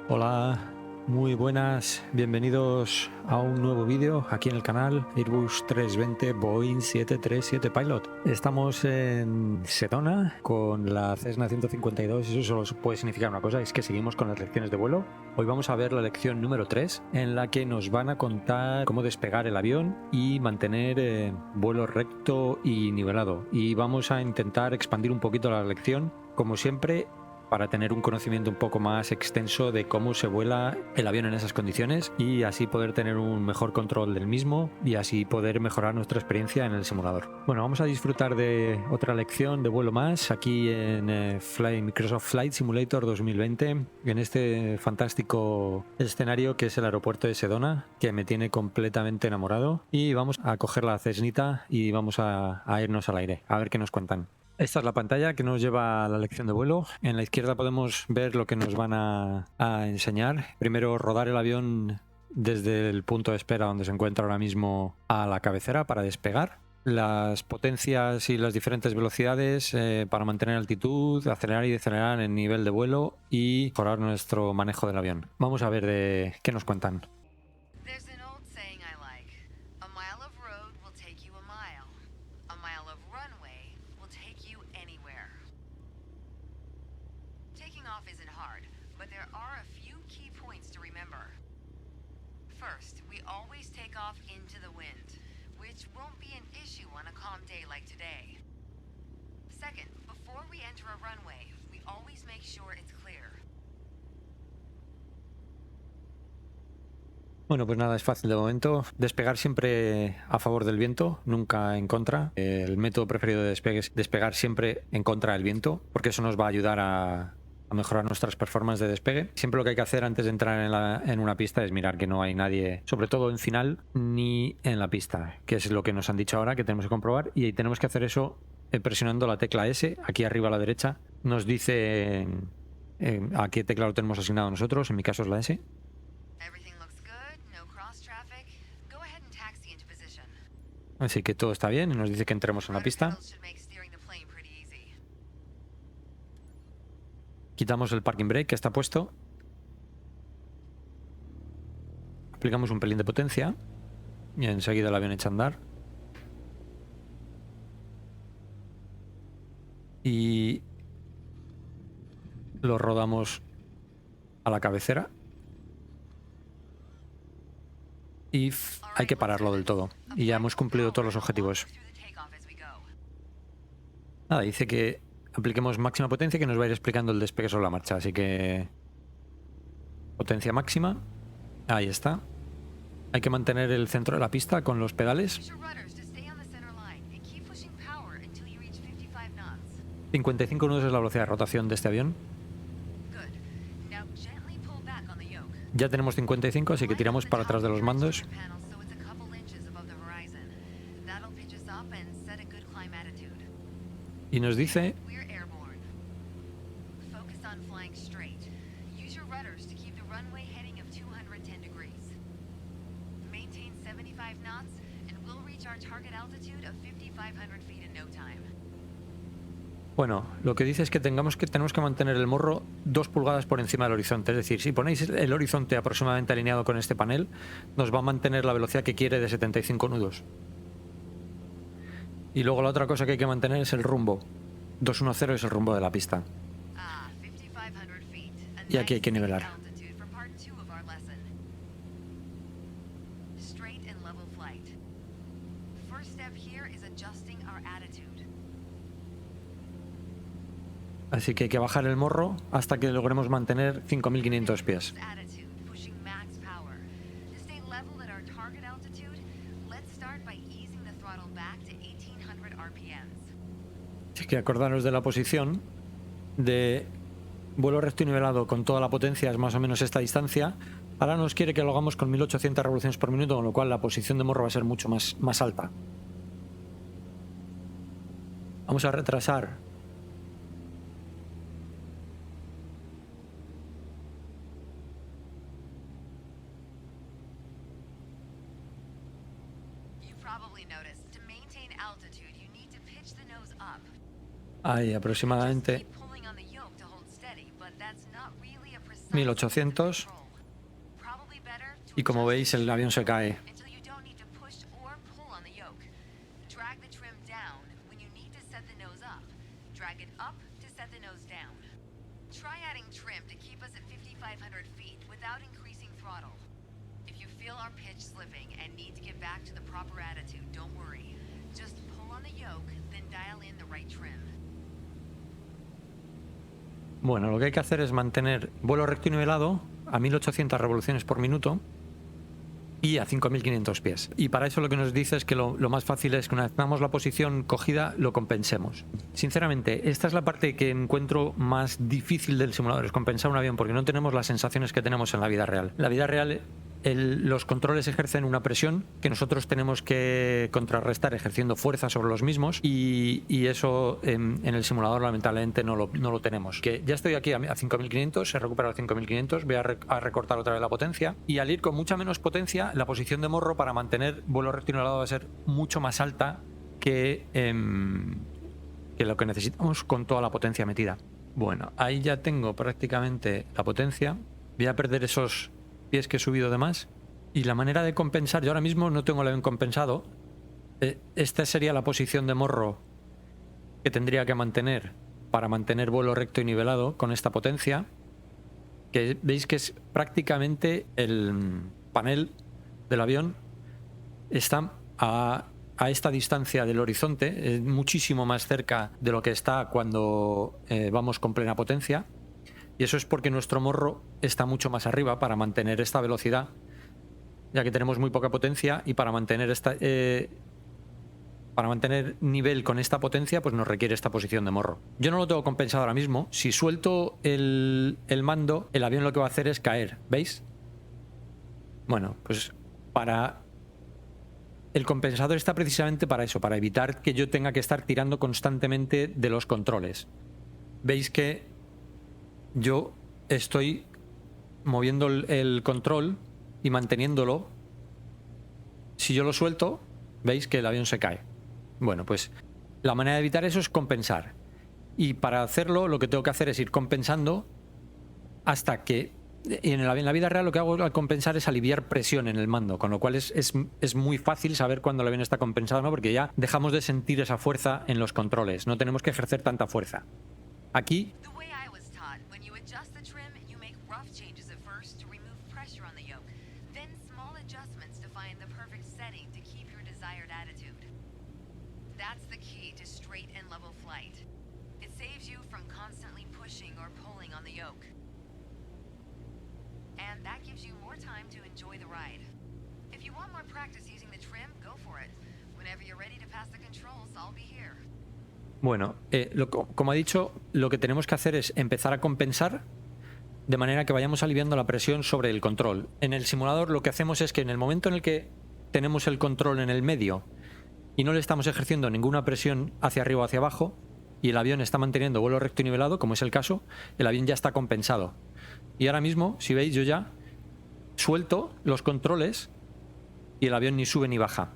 Hola, muy buenas, bienvenidos a un nuevo vídeo aquí en el canal Airbus 320 Boeing 737 Pilot. Estamos en Sedona con la Cessna 152 y eso solo puede significar una cosa, es que seguimos con las lecciones de vuelo. Hoy vamos a ver la lección número 3 en la que nos van a contar cómo despegar el avión y mantener vuelo recto y nivelado. Y vamos a intentar expandir un poquito la lección, como siempre, para tener un conocimiento un poco más extenso de cómo se vuela el avión en esas condiciones y así poder tener un mejor control del mismo y así poder mejorar nuestra experiencia en el simulador. Bueno, vamos a disfrutar de otra lección de vuelo más aquí en Microsoft Flight Simulator 2020, en este fantástico escenario que es el aeropuerto de Sedona, que me tiene completamente enamorado, y vamos a coger la Cessnita y vamos a irnos al aire, a ver qué nos cuentan. Esta es la pantalla que nos lleva a la lección de vuelo. En la izquierda podemos ver lo que nos van a enseñar. Primero, rodar el avión desde el punto de espera donde se encuentra ahora mismo a la cabecera para despegar. Las potencias y las diferentes velocidades para mantener altitud, acelerar y decelerar en nivel de vuelo y mejorar nuestro manejo del avión. Vamos a ver de qué nos cuentan. There's an old saying I like. A mile of road will take you a mile. A mile of runway will take you anywhere. Taking off isn't hard, but there are a few key points to remember. First, we always take off into the wind, which won't be an issue on a calm day like today. Second, before we enter a runway, we always make sure it's clear. Bueno, pues nada, es fácil de momento. Despegar siempre a favor del viento, nunca en contra. El método preferido de despegue es despegar siempre en contra del viento, porque eso nos va a ayudar a mejorar nuestras performances de despegue. Siempre lo que hay que hacer antes de entrar en una pista es mirar que no hay nadie, sobre todo en final, ni en la pista, que es lo que nos han dicho ahora que tenemos que comprobar, y tenemos que hacer eso presionando la tecla S, aquí arriba a la derecha. Nos dice a qué tecla lo tenemos asignado nosotros, en mi caso es la S. Everything looks good, no cross traffic. Go ahead and taxi into position. Así que todo está bien y nos dice que entremos en la Rudder pista. pedals should make steering the plane pretty easy. Quitamos el parking brake que está puesto. Aplicamos un pelín de potencia y enseguida el avión echa a andar. Y lo rodamos a la cabecera. Y hay que pararlo del todo. Y ya hemos cumplido todos los objetivos. Nada, dice que apliquemos máxima potencia, que nos va a ir explicando el despegue sobre la marcha. Así que potencia máxima. Ahí está. Hay que mantener el centro de la pista con los pedales. 55 nudos es la velocidad de rotación de este avión. Ya tenemos 55, así que tiramos para atrás de los mandos. Y nos dice bueno, lo que dice es que tenemos que mantener el morro 2 pulgadas por encima del horizonte. Es decir, si ponéis el horizonte aproximadamente alineado con este panel, nos va a mantener la velocidad que quiere de 75 nudos. Y luego la otra cosa que hay que mantener es el rumbo. 210 es el rumbo de la pista. Y aquí hay que nivelar. Así que hay que bajar el morro hasta que logremos mantener 5.500 pies. Así que acordaros de la posición de vuelo recto y nivelado con toda la potencia, es más o menos esta distancia. Ahora nos quiere que lo hagamos con 1800 revoluciones por minuto, con lo cual la posición de morro va a ser mucho más alta. Vamos a retrasar ahí aproximadamente 1800. Y como veis, el avión se cae. Bueno, lo que hay que hacer es mantener vuelo recto y nivelado a 1800 revoluciones por minuto y a 5500 pies. Y para eso lo que nos dice es que lo más fácil es que una vez tengamos la posición cogida, lo compensemos. Sinceramente, esta es la parte que encuentro más difícil del simulador, es compensar un avión, porque no tenemos las sensaciones que tenemos en la vida real. La vida real, los controles ejercen una presión que nosotros tenemos que contrarrestar ejerciendo fuerza sobre los mismos, y eso en el simulador lamentablemente no lo tenemos. Que ya estoy aquí a 5500, he recuperado 5500, voy a recortar otra vez la potencia, y al ir con mucha menos potencia, la posición de morro para mantener vuelo recto y nivelado va a ser mucho más alta que lo que necesitamos con toda la potencia metida. Bueno, ahí ya tengo prácticamente la potencia. Voy a perder esos pies que he subido de más, y la manera de compensar, yo ahora mismo no tengo el avión compensado. Esta sería la posición de morro que tendría que mantener para mantener vuelo recto y nivelado con esta potencia, que veis que es prácticamente el panel del avión está a esta distancia del horizonte, muchísimo más cerca de lo que está cuando vamos con plena potencia. Y eso es porque nuestro morro está mucho más arriba para mantener esta velocidad, ya que tenemos muy poca potencia, y para mantener nivel con esta potencia, pues nos requiere esta posición de morro. Yo no lo tengo compensado ahora mismo. Si suelto el mando, el avión lo que va a hacer es caer, ¿veis? Bueno, pues el compensador está precisamente para eso, para evitar que yo tenga que estar tirando constantemente de los controles. Veis que yo estoy moviendo el control y manteniéndolo. Si yo lo suelto, veis que el avión se cae. Bueno, pues la manera de evitar eso es compensar. Y para hacerlo, lo que tengo que hacer es ir compensando hasta que... Y en la vida real lo que hago al compensar es aliviar presión en el mando, con lo cual es muy fácil saber cuándo el avión está compensado, ¿no? Porque ya dejamos de sentir esa fuerza en los controles. No tenemos que ejercer tanta fuerza. Aquí... Bueno, como he dicho, lo que tenemos que hacer es empezar a compensar de manera que vayamos aliviando la presión sobre el control. En el simulador lo que hacemos es que en el momento en el que tenemos el control en el medio y no le estamos ejerciendo ninguna presión hacia arriba o hacia abajo, y el avión está manteniendo vuelo recto y nivelado, como es el caso, el avión ya está compensado. Y ahora mismo, si veis, yo ya suelto los controles y el avión ni sube ni baja.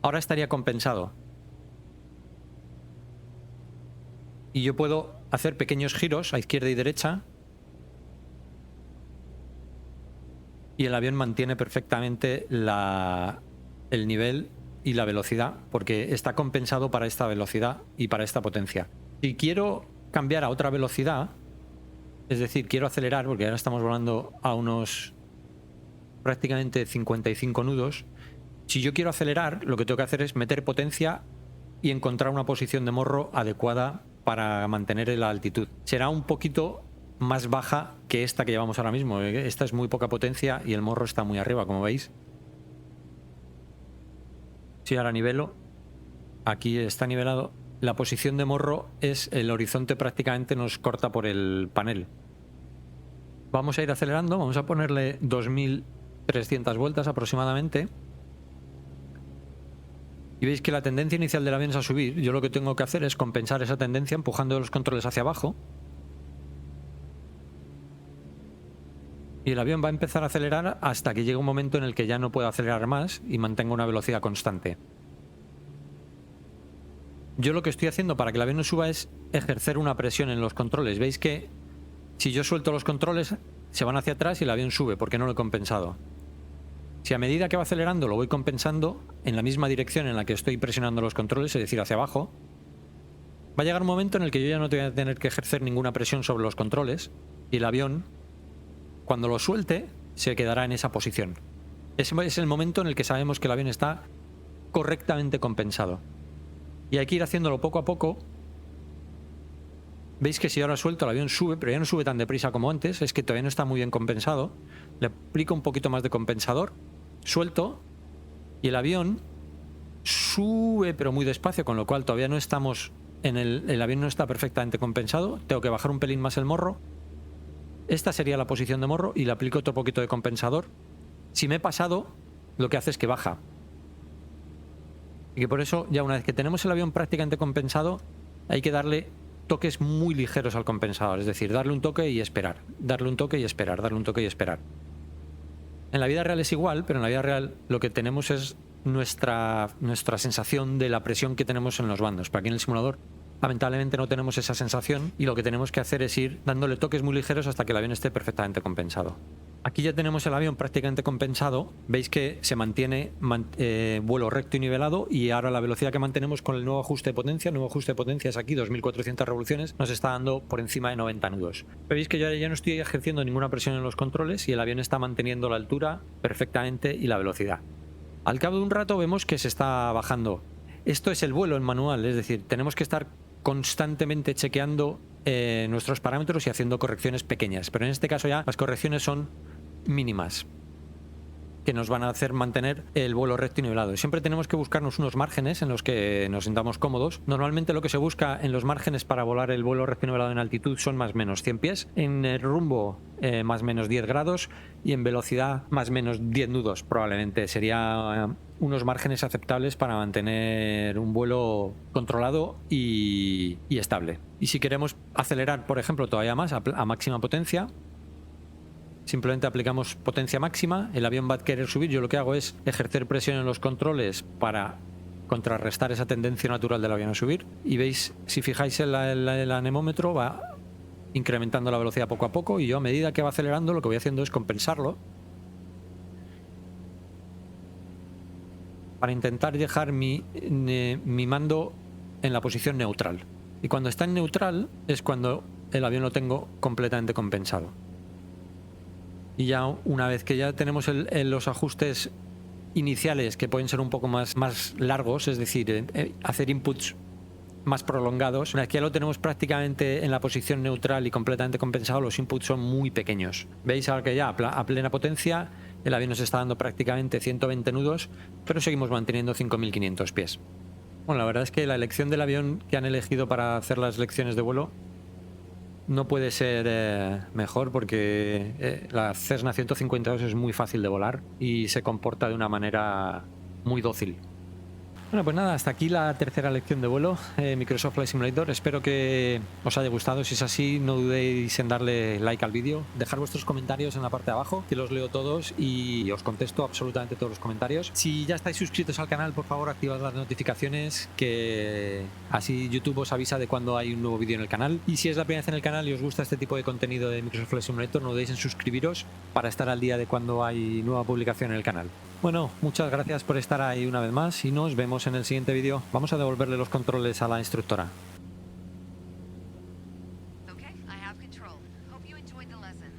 Ahora estaría compensado. Y yo puedo hacer pequeños giros a izquierda y derecha, y el avión mantiene perfectamente el nivel y la velocidad, porque está compensado para esta velocidad y para esta potencia. Si quiero cambiar a otra velocidad, es decir, quiero acelerar, porque ahora estamos volando a unos prácticamente 55 nudos, si yo quiero acelerar, lo que tengo que hacer es meter potencia y encontrar una posición de morro adecuada para mantener la altitud. Será un poquito más baja que esta que llevamos ahora mismo. Esta es muy poca potencia y el morro está muy arriba, como veis. Si ahora nivelo, aquí está nivelado. La posición de morro es el horizonte, prácticamente nos corta por el panel. Vamos a ir acelerando, vamos a ponerle 2300 vueltas aproximadamente. Y veis que la tendencia inicial del avión es a subir. Yo lo que tengo que hacer es compensar esa tendencia empujando los controles hacia abajo. Y el avión va a empezar a acelerar hasta que llegue un momento en el que ya no pueda acelerar más y mantenga una velocidad constante. Yo lo que estoy haciendo para que el avión no suba es ejercer una presión en los controles. Veis que Si yo suelto los controles, se van hacia atrás y el avión sube porque no lo he compensado. Si a medida que va acelerando lo voy compensando en la misma dirección en la que estoy presionando los controles, es decir, hacia abajo, va a llegar un momento en el que yo ya no voy a tener que ejercer ninguna presión sobre los controles y el avión, cuando lo suelte, se quedará en esa posición. Ese es el momento en el que sabemos que el avión está correctamente compensado. Y hay que ir haciéndolo poco a poco. Veis que si ahora suelto el avión sube, pero ya no sube tan deprisa como antes, es que todavía no está muy bien compensado. Le aplico un poquito más de compensador, suelto y el avión sube pero muy despacio, con lo cual todavía no estamos en el avión no está perfectamente compensado. Tengo que bajar un pelín más el morro. Esta sería la posición de morro y le aplico otro poquito de compensador. Si me he pasado, lo que hace es que baja. Y que por eso, ya una vez que tenemos el avión prácticamente compensado, hay que darle toques muy ligeros al compensador, es decir, darle un toque y esperar, darle un toque y esperar, darle un toque y esperar. En la vida real es igual, pero en la vida real lo que tenemos es nuestra sensación de la presión que tenemos en los bandos. Pero aquí en el simulador, lamentablemente no tenemos esa sensación y lo que tenemos que hacer es ir dándole toques muy ligeros hasta que el avión esté perfectamente compensado. Aquí ya tenemos el avión prácticamente compensado. Veis que se mantiene vuelo recto y nivelado, y ahora la velocidad que mantenemos con el nuevo ajuste de potencia, el nuevo ajuste de potencia es aquí 2400 revoluciones, nos está dando por encima de 90 nudos. Veis que yo ya no estoy ejerciendo ninguna presión en los controles y el avión está manteniendo la altura perfectamente y la velocidad. Al cabo de un rato vemos que se está bajando. Esto es el vuelo en manual, es decir, tenemos que estar constantemente chequeando nuestros parámetros y haciendo correcciones pequeñas, pero en este caso ya las correcciones son mínimas, que nos van a hacer mantener el vuelo recto y nivelado. Siempre tenemos que buscarnos unos márgenes en los que nos sintamos cómodos. Normalmente lo que se busca en los márgenes para volar el vuelo recto y nivelado en altitud son más o menos 100 pies, en el rumbo más o menos 10 grados y en velocidad más o menos 10 nudos probablemente. Sería unos márgenes aceptables para mantener un vuelo controlado y estable. Y si queremos acelerar, por ejemplo, todavía más a máxima potencia, simplemente aplicamos potencia máxima, el avión va a querer subir. Yo lo que hago es ejercer presión en los controles para contrarrestar esa tendencia natural del avión a subir. Y veis, si fijáis el anemómetro va incrementando la velocidad poco a poco, y yo a medida que va acelerando lo que voy haciendo es compensarlo para intentar dejar mi mando en la posición neutral. Y cuando está en neutral es cuando el avión lo tengo completamente compensado. Y ya una vez que ya tenemos los ajustes iniciales, que pueden ser un poco más largos, es decir, hacer inputs más prolongados, una vez que ya lo tenemos prácticamente en la posición neutral y completamente compensado, los inputs son muy pequeños. Veis ahora que ya a plena potencia el avión nos está dando prácticamente 120 nudos, pero seguimos manteniendo 5500 pies. Bueno, la verdad es que la elección del avión que han elegido para hacer las lecciones de vuelo no puede ser mejor, porque la Cessna 152 es muy fácil de volar y se comporta de una manera muy dócil. Bueno, pues nada, hasta aquí la tercera lección de vuelo, Microsoft Flight Simulator. Espero que os haya gustado. Si es así, no dudéis en darle like al vídeo, dejar vuestros comentarios en la parte de abajo, que los leo todos y os contesto absolutamente todos los comentarios. Si ya estáis suscritos al canal, por favor activad las notificaciones, que así YouTube os avisa de cuando hay un nuevo vídeo en el canal. Y si es la primera vez en el canal y os gusta este tipo de contenido de Microsoft Flight Simulator, no dudéis en suscribiros para estar al día de cuando hay nueva publicación en el canal. Bueno, muchas gracias por estar ahí una vez más y nos vemos en el siguiente vídeo. Vamos a devolverle los controles a la instructora. Okay, I have control. Hope you enjoyed the lesson.